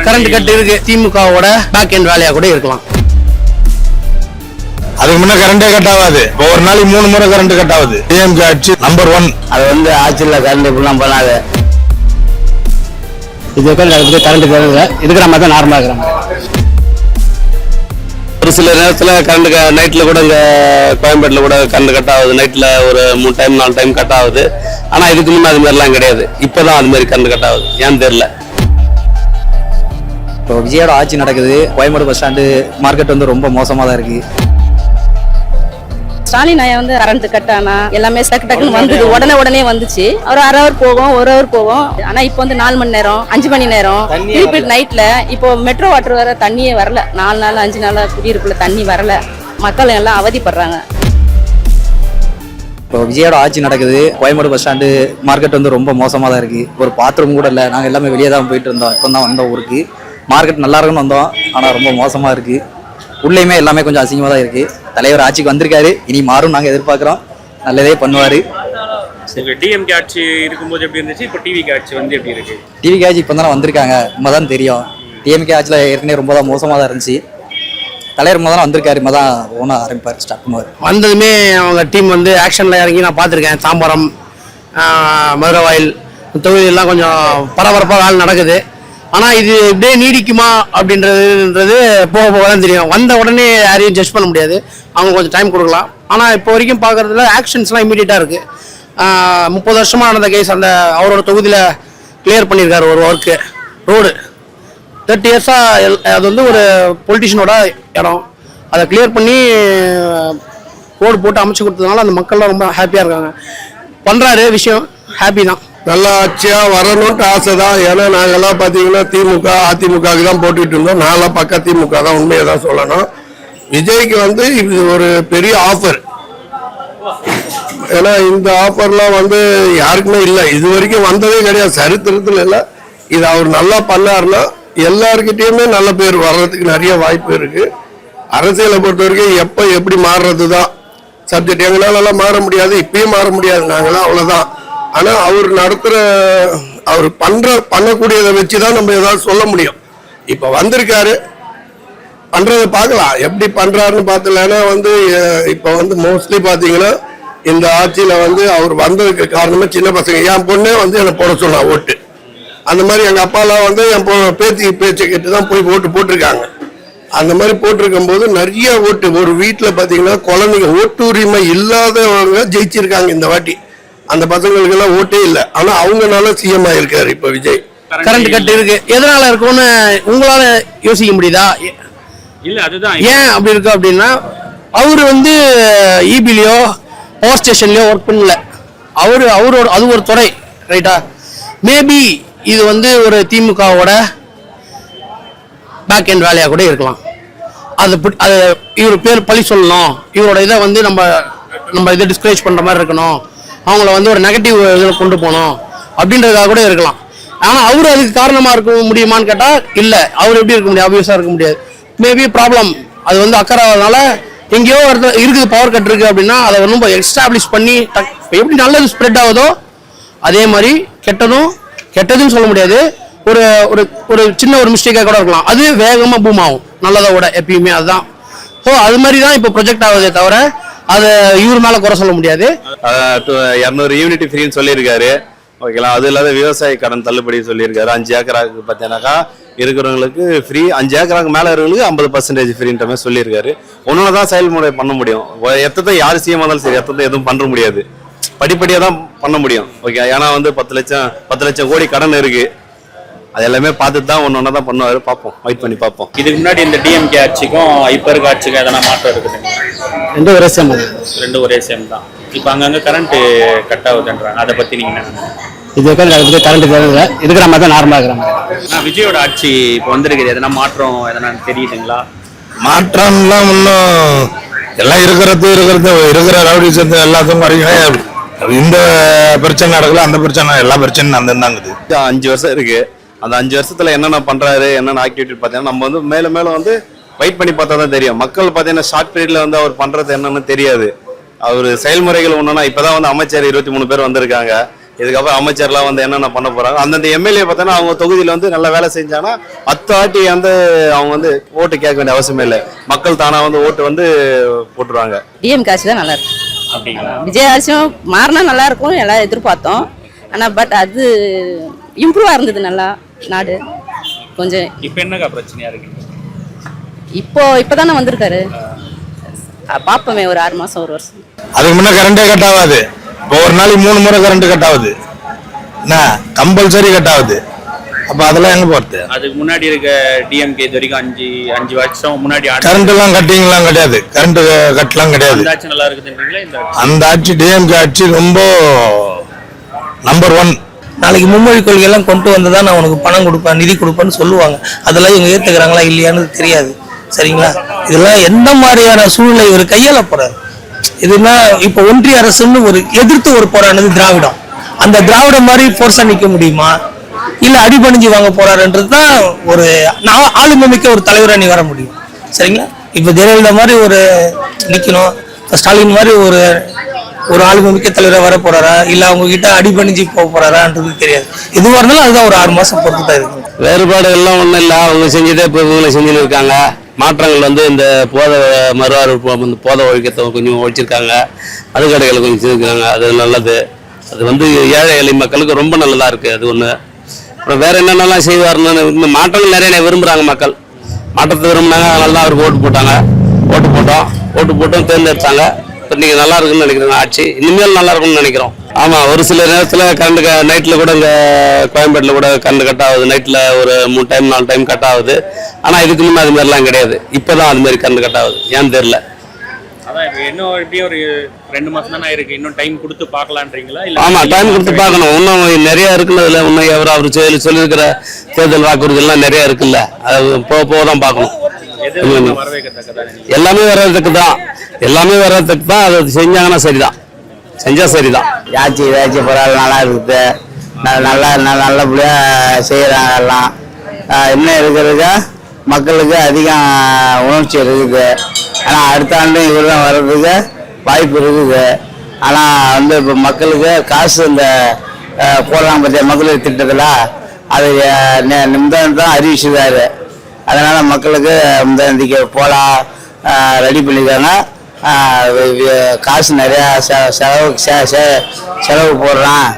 Current cut இருக்கு. திமுகவோட back end வேலையா கூட இருக்கலாம். அதுக்கு முன்ன கரண்டே கட் ஆகாது. ஒரு நாளைக்கு 3 முறை கரண்ட் கட் ஆகுது. டிஎம்கே ஆட்சி நம்பர் 1. அது ஆட்சியில் கரண்ட் இப்படிலாம் பண்ணாது. இது கரண்ட் தேவை. இதுக்கு நம்ம தான் நார்மலா இருக்கிறோம். ஒரு சில நேரத்தில் கரண்ட் நைட்டில் கூட இங்கே கோயம்பேட்டில் கூட கரண்ட் கட் ஆகுது. நைட்டில் ஒரு 3 டைம் 4 டைம் கட் ஆகுது. ஆனால் இதுக்கு முன்னே அது மாதிரிலாம் கிடையாது. இப்போ தான் அது மாதிரி கரண்ட் கட் ஆகுது. ஏன்னு தெரியல. இப்போ விஜயோட ஆட்சி நடக்குது. கோயம்பேடு பஸ் ஸ்டாண்டு மார்க்கெட் ரொம்ப மோசமாக தான் இருக்குது. ஸ்டாலின் ஐயா கரண்ட் கட் ஆனா எல்லாமே டக்குன்னு வந்தது. உடனே வந்துச்சு. ஒரு 1/2 hour போகும், 1 hour போகும். ஆனா இப்போ 4 மணி நேரம் 5 மணி நேரம் திருப்பி நைட்ல. இப்போ மெட்ரோ வாட்டர் வர தண்ணியே வரல. 4 நாள் 5 நாளா குடியிருப்புல தண்ணி வரல. மக்கள் எல்லாம் அவதிப்படுறாங்க. இப்போ விஜயோட ஆட்சி நடக்குது. கோயம்பேடு பஸ் ஸ்டாண்டு மார்க்கெட் ரொம்ப மோசமாக தான் இருக்குது. ஒரு பாத்ரூம் கூட இல்லை. நாங்கள் எல்லாமே வெளியே தான் போயிட்டு இருந்தோம். இப்போ தான் வந்தோம் ஊருக்கு. மார்க்கெட் நல்லா இருக்குன்னு வந்தோம். ஆனால் ரொம்ப மோசமாக இருக்குது. உள்ளேயுமே எல்லாமே கொஞ்சம் அசிங்கமாக தான் இருக்குது. தலைவர் ஆட்சிக்கு வந்திருக்காரு. இனி மாறும் நாங்கள் எதிர்பார்க்குறோம். நல்லதே பண்ணுவார். டிஎம்கே ஆட்சி இருக்கும்போது எப்படி இருந்துச்சு, இப்போ டிவிக்கு ஆட்சி எப்படி இருக்கு? டிவிக்கு ஆட்சி இப்போ தானே வந்திருக்காங்க. நம்ம தான் தெரியும். டிஎம்கே ஆட்சியில் ஏற்கனவே ரொம்ப தான் மோசமாக தான் இருந்துச்சு. தலைவர் தான் வந்திருக்காரு. தான் ஓன ஆரம்பிப்பார், ஸ்டார்ட் பண்ணுவார். வந்ததுமே அவங்க டீம் ஆக்ஷனில் இறங்கி நான் பார்த்துருக்கேன். தாம்பரம், மதுரவாயில் தொகுதியெல்லாம் கொஞ்சம் பரபரப்பாக வேலை நடக்குது. ஆனால் இது இப்படியே நீடிக்குமா அப்படின்றது போக போக தான் தெரியும். வந்த உடனே யாரையும் ஜட்ஜ் பண்ண முடியாது. அவங்க கொஞ்சம் டைம் கொடுக்கலாம். ஆனால் இப்போ வரைக்கும் பார்க்குறதுல ஆக்ஷன்ஸ்லாம் இமீடியட்டாக இருக்குது. 30 வருஷமாக நடந்த கேஸ் அவரோட தொகுதியில் கிளியர் பண்ணியிருக்காரு. ஒரு ஒர்க்கு ரோடு 30 இயர்ஸாக அது ஒரு பொலிட்டிஷியனோட இடம். அதை கிளியர் பண்ணி ரோடு போட்டு அமைச்சு கொடுத்ததுனால அந்த மக்கள்லாம் ரொம்ப ஹாப்பியாக இருக்காங்க. பண்ணுறாரு விஷயம் ஹாப்பி தான். நல்ல ஆட்சியா வரணும்னு ஆசை தான். ஏன்னா நாங்கெல்லாம் பார்த்தீங்கன்னா திமுக அதிமுகவுக்கு தான் போட்டுட்டு இருந்தோம். நான்லாம் பக்கா திமுக தான். உண்மையை தான் சொல்லணும். விஜய்க்கு இது ஒரு பெரிய ஆஃபர். ஏன்னா இந்த ஆஃபர்லாம் யாருக்குமே இல்லை. இது வரைக்கும் வந்ததே கிடையாது. சரித்திரத்தில் இல்லை. இது அவர் நல்லா பண்ணாருன்னா எல்லாருக்கிட்டையுமே நல்ல பேர் வர்றதுக்கு நிறைய வாய்ப்பு இருக்கு. அரசியலை பொறுத்த வரைக்கும் எப்போ எப்படி மாறுறது தான் சப்ஜெக்ட். எங்களாலலாம் மாற முடியாது. இப்பயும் மாற முடியாது. நாங்களாம் அவ்வளோதான். ஆனா அவர் பண்ணக்கூடியதை வச்சுதான் நம்ம ஏதாவது சொல்ல முடியும். இப்ப வந்திருக்காரு, பண்றதை பார்க்கலாம். எப்படி பண்றாருன்னு பார்த்தலன்னா இப்ப மோஸ்ட்லி பாத்தீங்கன்னா இந்த ஆட்சியில அவர் வந்ததுக்கு காரணமே சின்ன பசங்க. என் பொண்ணே என்னை போட சொன்னா ஓட்டு. அந்த மாதிரி எங்க அப்பாலாம் என் பேச்சை கேட்டு தான் போய் ஓட்டு போட்டிருக்காங்க. அந்த மாதிரி போட்டிருக்கும் போது நிறைய ஓட்டு ஒரு வீட்டுல பாத்தீங்கன்னா குழந்தைங்க ஓட்டு உரிமை இல்லாதவங்க ஜெயிச்சிருக்காங்க இந்த வாட்டி. அந்த பசங்களுக்கு எல்லாம் ஓட்டே இல்லை. ஆனா அவங்கனால சிஎம் ஆயிருக்காரு இப்ப விஜய். கரண்ட் கட் இருக்கு. எதனால இருக்கும்னு உங்களால யோசிக்க முடியுதா? இல்ல அதுதான் ஏன் அப்படி இருக்கு அப்படின்னா அவரு இபிலியோ பவர் ஸ்டேஷன்லயோ ஒர்க் பண்ணல. அவரோட அது ஒரு துறை, ரைட்டா? மேபி இது ஒரு திமுகவோட பேக் எண்ட் வேலையா கூட இருக்கலாம். அது இவர் பேர் பழி சொல்லணும். இவரோட இதை நம்ம இதை டிஸ்கரேஜ் பண்ற மாதிரி இருக்கணும். அவங்கள ஒரு நெகட்டிவ் இதில் கொண்டு போகணும் அப்படின்றதுக்காக கூட இருக்கலாம். ஆனால் அவர் அதுக்கு காரணமாக இருக்க முடியுமான்னு கேட்டால் இல்லை. அவர் எப்படி இருக்க முடியும்? ஆப்வியஸாக இருக்க முடியாது. மேபி ப்ராப்ளம் அது அக்கறாதனால எங்கேயோ இருக்குது. பவர் கட் இருக்குது அப்படின்னா அதை ரொம்ப எஸ்டாப்ளிஷ் பண்ணி எப்படி நல்லது ஸ்ப்ரெட் ஆகுதோ அதே மாதிரி கெட்டதுன்னு சொல்ல முடியாது. ஒரு ஒரு சின்ன ஒரு மிஸ்டேக்காக கூட இருக்கலாம். அது வேகமாக பூம் ஆகும் நல்லதை விட எப்பயுமே. அதுதான். ஸோ அது மாதிரி தான் இப்போ ப்ரொஜெக்ட் ஆகுதே தவிர அது இவர் மேல குறை சொல்ல முடியாது. 200 யூனிட் ஃப்ரீன்னு சொல்லியிருக்காரு. ஓகேங்களா? அது இல்லாத விவசாய கடன் தள்ளுபடி சொல்லியிருக்காரு. 5 ஏக்கராக்கு பார்த்தீங்கன்னாக்கா இருக்கிறவங்களுக்கு ஃப்ரீ, 5 ஏக்கராக்கு மேலே இருக்கிறவங்களுக்கு 50% ஃப்ரீன்ற மாதிரி சொல்லியிருக்காரு. ஒன்னொன்று தான் செயல்முறை பண்ண முடியும். எத்தனை யார் சிஎம் இருந்தாலும் சரி எத்தனை எதுவும் பண்ண முடியாது. படிப்படியாக தான் பண்ண முடியும். ஓகே. ஏன்னா 10 லட்சம் கோடி கடன் இருக்கு. அது எல்லாமே பார்த்துட்டு தான் ஒன்று தான் பண்ணுவார். பார்ப்போம், வெயிட் பண்ணி பார்ப்போம். இதுக்கு முன்னாடி இந்த டிஎம்கே ஆட்சிக்கும் இப்போ இருக்க ஆட்சிக்கும் எதனா மாற்றம் இருக்குது? ரெண்டும் ஒரே சேம் தான். இப்போ அங்கங்கே கரண்ட் கட் ஆகுதுன்றாங்க. அதை பற்றி நீங்கள் இது கரண்ட் தேவை. இதுக்கு நம்ம தான் நார்மலாக இருக்கிறோம். விஜயோட ஆட்சி இப்போ வந்திருக்குது. எதனா மாற்றம் எதனா தெரியுதுங்களா? மாற்றம்லாம் இன்னும் எல்லாம் இருக்கிற ரவுடிசத்தை எல்லாத்துக்கும் வரைக்கும் இந்த பிரச்சனை நடக்கல, அந்த பிரச்சனை எல்லா பிரச்சனையும் நடந்துருந்தாங்குது. 5 வருஷம் இருக்கு. அந்த 5 வருஷத்துல என்னென்ன பண்றாரு, என்னென்ன ஆக்டிவிட்டி பார்த்தீங்கன்னா நம்ம மேலும் வெயிட் பண்ணி பார்த்தா தான் தெரியும். மக்கள் பார்த்தீங்கன்னா ஷார்ட் பீரியட்ல அவர் பண்றது என்னன்னு தெரியாது. அவர் செயல்முறைகள் ஒண்ணுன்னா இப்பதான் அமைச்சர் 23 பேர் வந்திருக்காங்க. இதுக்கப்புறம் அமைச்சர்லாம் வந்து என்னென்ன பண்ண போறாங்க. அந்தந்த எம்எல்ஏ பார்த்தோன்னா அவங்க தொகுதியில் வந்து நல்லா வேலை செஞ்சாங்கன்னா அத்தாட்டி வந்து அவங்க வந்து ஓட்டு கேட்க வேண்டிய அவசியமே இல்லை. மக்கள் தானா வந்து ஓட்டு வந்து போட்டுருவாங்க. டிஎம்கே ஆட்சி தான் நல்லா இருக்கு. அப்படிங்களா? விஜய் ஆட்சியும் மாறினா நல்லா இருக்கும் எல்லாம் எதிர்பார்த்தோம். ஆனால் பட் அது இம்ப்ரூவாக இருந்தது நல்லா நாடு கொஞ்சம். இப்போ என்னக்கா பிரச்சனையா இருக்கு? இப்போதானே வந்திருக்காரு, பார்ப்போமே ஒரு 6 மாதம் 1 வருஷம். அதுக்கு முன்னே கரண்டே கட் ஆகாது. இப்போ ஒரு நாளைக்கு 3 முறை கரண்ட் கட் ஆகுது, என்ன கம்பல்சரி கட் ஆகுது. அப்போ அதெல்லாம் எங்க போறது? அதுக்கு முன்னாடி இருக்க டிஎம்கே இது வரைக்கும் 5 வருஷம் முன்னாடி கரண்ட் எல்லாம் கட்டிங்லாம் கிடையாது, கரண்ட் கட்லாம் கிடையாது. அந்த ஆட்சி நல்லா இருக்குதுன்றீங்களா? இந்த அந்த ஆட்சி டிஎம்கே ஆட்சி ரொம்ப நம்பர் 1. நாளைக்கு மும்மொழி கொள்கை எல்லாம் கொண்டு வந்ததான் நான் உனக்கு பணம் கொடுப்பேன், நிதி கொடுப்பேன்னு சொல்லுவாங்க. அதெல்லாம் இவங்க ஏத்துக்கிறாங்களா இல்லையான்னு தெரியாது. சரிங்களா? இதெல்லாம் எந்த மாதிரியான சூழ்நிலை இவர் கையாள போறாரு? இதுனா இப்போ ஒன்றிய அரசுன்னு ஒரு எதிர்த்து ஒரு போராடினது திராவிடம். அந்த திராவிடம் மாதிரி போர்ஸா நிக்க முடியுமா, இல்ல அடிபணிஞ்சு வாங்க போறாருன்றது தான் ஒரு ஆளுமை மிக்க ஒரு தலைவரா நீ வர முடியும். சரிங்களா? இப்ப ஜெயலலிதா மாதிரி ஒரு நிக்கணும், ஸ்டாலின் மாதிரி ஒரு ஆளுமை மிக்க தலைவராக வர போறாரா, இல்ல அவங்க கிட்ட அடிபணிஞ்சு போக போறாரான்றது தெரியாது. எதுவாக இருந்தாலும் அதுதான் ஒரு 6 மாசம் பொறுத்து தான் இருக்கு. வேறுபாடு எல்லாம் ஒன்றும் இல்லை. அவங்க செஞ்சதே இப்போ இவங்களை செஞ்சுன்னு இருக்காங்க. மாற்றங்கள் வந்து இந்த போதை ஒழிக்கத்தை கொஞ்சம் ஒழிச்சிருக்காங்க, மதுக்கடைகளை கொஞ்சம் செஞ்சுருக்காங்க. அது நல்லது. அது வந்து ஏழை எளிய மக்களுக்கு ரொம்ப நல்லதாக இருக்குது. அது ஒன்று. அப்புறம் வேற என்னென்னலாம் செய்வாருன்னு மாற்றங்கள் நிறைய விரும்புகிறாங்க மக்கள். மாற்றத்தை விரும்பினாங்க, அதனால தான் அவருக்கு ஓட்டு போட்டோம் தேர்ந்தெடுத்தாங்க. இப்போ நீங்கள் நல்லா இருக்குன்னு நினைக்கிறேன் ஆட்சி. இனிமேல் நல்லா இருக்குன்னு நினைக்கிறோம். ஆமாம், ஒரு சில நேரத்தில் கரண்ட் நைட்டில் கூட இங்கே கோயம்பேட்டில் கூட கரண்ட் கட் ஆகுது. நைட்டில் ஒரு 3 டைம் 4 டைம் கட் ஆகுது. ஆனால் இதுக்கு முன்னே அது மாதிரிலாம் கிடையாது. இப்போ தான் அது மாதிரி கரண்ட் கட் ஆகுது, ஏன்னு தெரியல. அதான் இப்போ இன்னும் எப்படியும் ஒரு 2 மாசம் தானே இருக்கு, இன்னும் டைம் கொடுத்து பார்க்கலான்றீங்களா? இல்லை ஆமாம், டைம் கொடுத்து பார்க்கணும். இன்னும் நிறைய இருக்குன்னு அதில். இன்னும் அவர் சொல்லியிருக்கிற தேர்தல் வாக்குறுதிகள்லாம் நிறைய இருக்குல்ல, அது போக தான் பார்க்கணும். எல்லாமே வரதுக்கு தான். அது செஞ்சாங்கன்னா சரிதான், செஞ்சா சரிதான். ஏதாச்சும் பரவாயில்ல, நல்லா இருக்குது, நல்லபடியா செய்யறாங்க எல்லாம். இன்னும் இருக்கிறதுக்கு மக்களுக்கு அதிகம் உணர்ச்சி இருக்குது. ஆனால் அடுத்த ஆண்டு இவர் தான் வர்றதுக்கு வாய்ப்பு இருக்குது. ஆனால் வந்து இப்போ மக்களுக்கு காசு இந்த போடலாம் பற்றிய மகளிர் திட்டத்தில் அது தான் அறிவிச்சிருக்காரு. அதனால மக்களுக்கு இந்த போலாம் ரெடி பண்ணியிருக்காங்க. காசு நிறையா செலவு போடுறான்,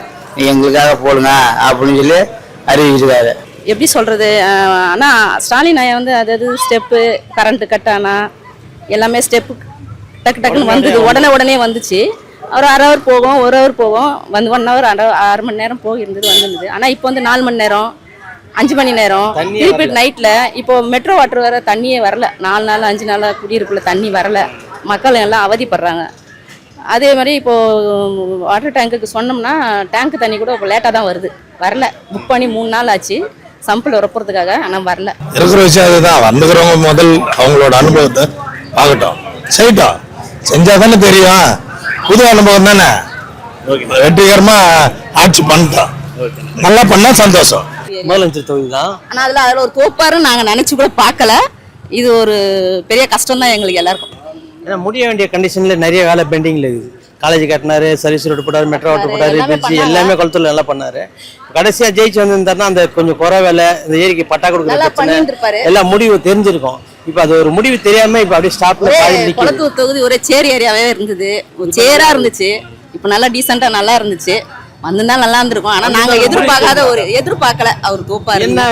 எங்களுக்காக போடுங்க அப்படின்னு சொல்லி அறிவிச்சிருக்காரு. எப்படி சொல்கிறது, ஆனால் ஸ்டாலின் ஐயா வந்து அதாவது ஸ்டெப்பு கரண்ட்டு கட் ஆனால் எல்லாமே ஸ்டெப்பு டக்குன்னு வந்தது, உடனே வந்துச்சு. ஒரு 1/2 hour போகும், 1 hour போகும், வந்து 1 hour 6 மணி நேரம் போயிருந்தது. ஆனால் இப்போ வந்து 4 மணி நேரம் 5 மணி நேரம் திருப்பி நைட்டில். இப்போ மெட்ரோ வாட்டர் வர தண்ணியே வரல. 4 நாள் 5 நாளாக குடியிருப்புல தண்ணி வரல, மக்கள் எல்லாம் அவதிப்படுறாங்க. அதே மாதிரி இப்போது வாட்டர் டேங்குக்கு சொன்னோம்னா டேங்க் தண்ணி கூட இப்போ லேட்டாக தான் வரல. புக் பண்ணி 3 நாள் ஆச்சு சம்பிள் வரப்போறதுக்காக, ஆனால் வரல. இருக்கிற விஷயம் அதுதான். வந்துக்கிறவங்க முதல் அவங்களோட அனுபவத்தை பார்க்கட்டும், செய்யட்டும். செஞ்சா தானே தெரியும். புது அனுபவம் தானே. வெற்றிகரமா ஆட்சி பண்ணிட்டோம், நல்லா பண்ணா சந்தோஷம். முதலமைச்சர் தொகுதி தான். ஆனால் அதில் ஒரு தோப்பாருன்னு நாங்கள் நினச்சி கூட பார்க்கல. இது ஒரு பெரிய கஷ்டம் தான் எங்களுக்கு எல்லாருக்கும். ஏன்னா முடிய வேண்டிய கண்டிஷன்ல நிறைய வேலை பெண்டிங்ல இருக்குது. காலேஜ் கட்டினாரு, சர்வீஸ் ரோடு போட்டாரு, மெட்ரோ வாட்டர் போட்டாரு, பிரிட்ஜ் எல்லாமே குளத்தூர்ல நல்லா பண்ணாரு. கடைசியா ஜெயிச்சு வந்திருந்தாருன்னா அந்த கொஞ்சம் குறை வேலை, இந்த ஏரிக்கு பட்டா கொடுக்குற எல்லாம் முடிவு தெரிஞ்சிருக்கும். இப்ப அது ஒரு முடிவு தெரியாம இப்ப அப்படியே ஸ்டாப்ல குளத்தூர் தொகுதி ஒரே சேர் ஏரியாவே இருந்தது, ஒரு சேரா இருந்துச்சு. இப்ப நல்லா டீசெண்டா நல்லா இருந்துச்சு, வந்திருந்தா நல்லா இருந்திருக்கும். ஆனா நாங்க எதிர்பார்க்கல அவர் தோப்பாரு. என்ன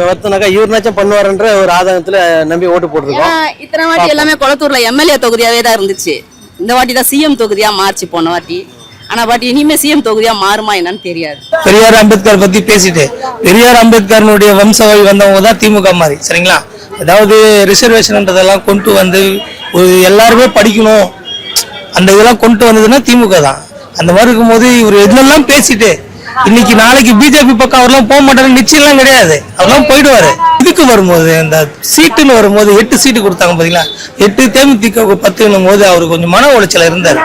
வத்தனாக்கா இவருனாச்சும் பண்ணுவாருன்ற ஒரு ஆதங்கத்துல நம்பி ஓட்டு போட்டுருக்கோம். இத்தனை வாட்டி எல்லாமே குளத்தூர்ல எம்எல்ஏ தொகுதியாவே தான் இருந்துச்சு. இந்த வாட்டி தான் சிஎம் தொகுதியா மாறிச்சு போன வாட்டி. ஆனா வாட்டி இனிமே சிஎம் தொகுதியா மாறுமா என்னன்னு தெரியாது. பெரியார் அம்பேத்கர் பத்தி பேசிட்டு, பெரியார் அம்பேத்கருடைய வம்சாவளி வந்தவங்க தான் திமுக மாதிரி. சரிங்களா? அதாவது ரிசர்வேஷன்ன்றதெல்லாம் கொண்டு வந்து எல்லாருமே படிக்கணும், அந்த இதெல்லாம் கொண்டு வந்ததுன்னா திமுக தான். அந்த மாதிரி இருக்கும்போது இவர் எதுலாம் பேசிட்டு இன்னைக்கு நாளைக்கு பிஜேபி பக்கம் அவர்லாம் போக மாட்டாரு நிச்சயம்லாம் கிடையாது, அவர்லாம் போயிடுவாரு. இதுக்கு வரும்போது இந்த சீட்டுன்னு வரும்போது 8 சீட்டு கொடுத்தாங்க பாத்தீங்களா, 8 தேமுதிக 10 போது அவருக்கு கொஞ்சம் மன உளைச்சல இருந்தாரு,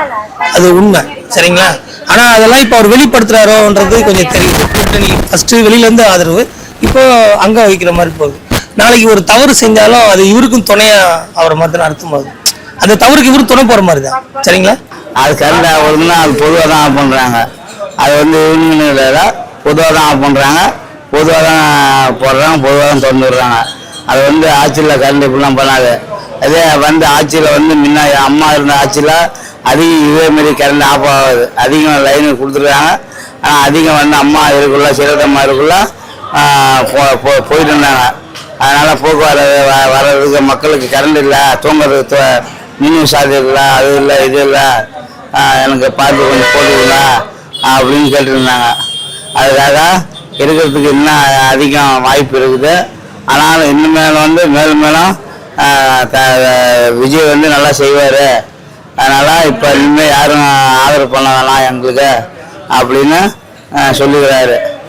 அது உண்மை. சரிங்களா? ஆனா அதெல்லாம் இப்ப அவர் வெளிப்படுத்துறாரோன்றது கொஞ்சம் தெரியுது. கூட்டணி ஃபர்ஸ்ட் வெளியில இருந்து ஆதரவு, இப்போ அங்க வைக்கிற மாதிரி போகுது. நாளைக்கு ஒரு தவறு செஞ்சாலும் அது இவருக்கும் துணையா அவரை மாதிரி அர்த்தம் போகுது. அந்த தவறுக்கு இவரு துணை போற மாதிரி தான். சரிங்களா? அது கரெக்டா வருதுன்னா அது பொதுவாக தான் பண்றாங்க. அது வந்து யூனியன் பொதுவாக தான் ஆஃப் பண்ணுறாங்க, பொதுவாக தான் போடுறாங்க, பொதுவாக தான் திறந்து விடுறாங்க. அது வந்து ஆட்சியில் கரண்ட் இப்படிலாம் பண்ணாது. அதே வந்து ஆட்சியில் வந்து முன்ன அம்மா இருந்த ஆட்சியில் அதிகம் இதேமாரி கரண்ட் ஆஃப் ஆகாது, அதிகம் லைனுக்கு கொடுத்துருக்காங்க. ஆனால் அதிகம் வந்து அம்மா இருக்குள்ள சிறத்தம்மா இருக்குள்ள போயிட்டு இருந்தாங்க. அதனால் போக்குவரத்து வர்றதுக்கு மக்களுக்கு கரண்ட் இல்லை, தூங்குறதுக்கு மின் சார்ஜ் இல்லை, அது இல்லை இது இல்லை, எனக்கு பார்த்து கொஞ்சம் போட்டுருங்க அப்படின்னு கேட்டுருந்தாங்க. அதுக்காக இருக்கிறதுக்கு இன்னும் அதிகம் வாய்ப்பு இருக்குது. ஆனாலும் இன்னும் மேலும் வந்து மேலும் மேலும் விஜய் வந்து நல்லா செய்வார். அதனால் இப்போ இனிமேல் யாரும் ஆதரவு பண்ண வேணாம் எங்களுக்கு அப்படின்னு சொல்லிக்கிறாரு.